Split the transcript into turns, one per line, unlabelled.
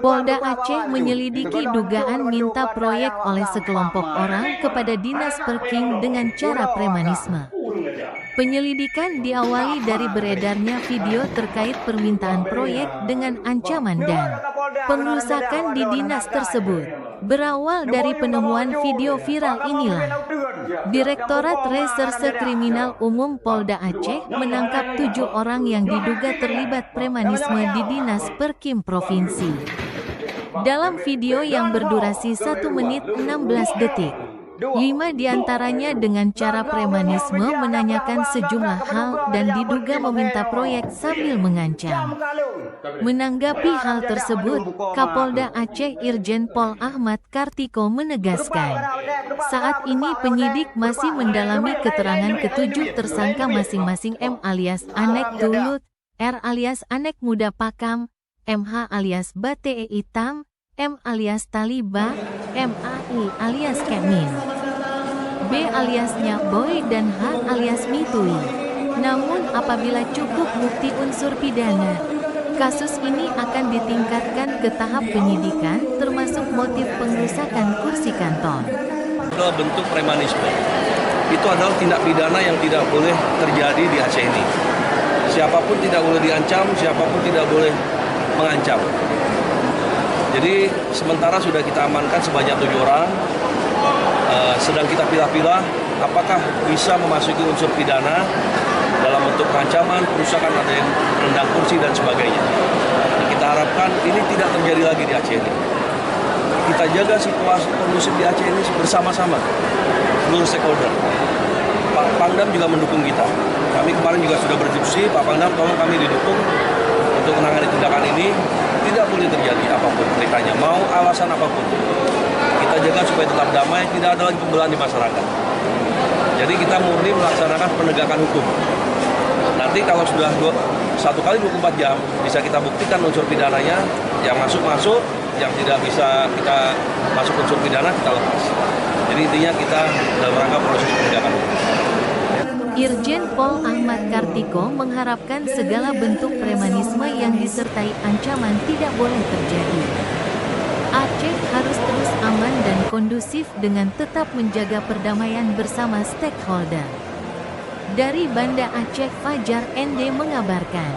Polda Aceh menyelidiki dugaan minta proyek oleh sekelompok orang kepada Dinas Perking dengan cara premanisme. Penyelidikan diawali dari beredarnya video terkait permintaan proyek dengan ancaman dan pengerusakan di dinas tersebut. Berawal dari penemuan video viral inilah, Direktorat Reserse Kriminal Umum Polda Aceh menangkap 7 orang yang diduga terlibat premanisme di Dinas Perkim Provinsi. Dalam video yang berdurasi 1 menit 16 detik, 5 diantaranya dengan cara premanisme menanyakan sejumlah hal dan diduga meminta proyek sambil mengancam. Menanggapi hal tersebut, Kapolda Aceh Irjen Pol Ahmad Kartiko menegaskan, saat ini penyidik masih mendalami keterangan ketujuh tersangka masing-masing M alias Anek Tulut, R alias Anek Muda Pakam, MH alias Bate Hitam, M alias Taliba, MAI alias Kemin, B alias Nyaboy dan H alias Mitui. Namun apabila cukup bukti unsur pidana, kasus ini akan ditingkatkan ke tahap penyidikan termasuk motif pengerusakan kursi kantor.
Adalah bentuk premanisme. Itu adalah tindak pidana yang tidak boleh terjadi di Aceh ini. Siapapun tidak boleh diancam, siapapun tidak boleh mengancam. Jadi sementara sudah kita amankan sebanyak 7 orang, sedang kita pilah-pilah apakah bisa memasuki unsur pidana dalam bentuk ancaman, perusakan, ada yang rendang kursi dan sebagainya. Kita harapkan ini tidak terjadi lagi di Aceh ini. Kita jaga situasi kondusif di Aceh ini bersama-sama, seluruh stakeholder. Pak Pangdam juga mendukung kita. Kami kemarin juga sudah berdiskusi, Pak Pangdam tolong kami didukung untuk menangani tindakan ini. Tidak boleh terjadi apapun ceritanya, mau alasan apapun. Kita jaga supaya tetap damai, tidak ada lagi pembelahan di masyarakat. Jadi kita murni melaksanakan penegakan hukum. Nanti kalau sudah 1 kali 24 jam, bisa kita buktikan unsur pidananya, yang masuk-masuk, yang tidak bisa kita masuk unsur pidana, kita lepas. Jadi intinya kita dalam rangka proses penegakan hukum.
Irjen Pol Ahmad Kartiko mengharapkan segala bentuk premanisme yang disertai ancaman tidak boleh terjadi. Aceh harus terus aman dan kondusif dengan tetap menjaga perdamaian bersama stakeholder. Dari Banda Aceh, Fajar ND mengabarkan.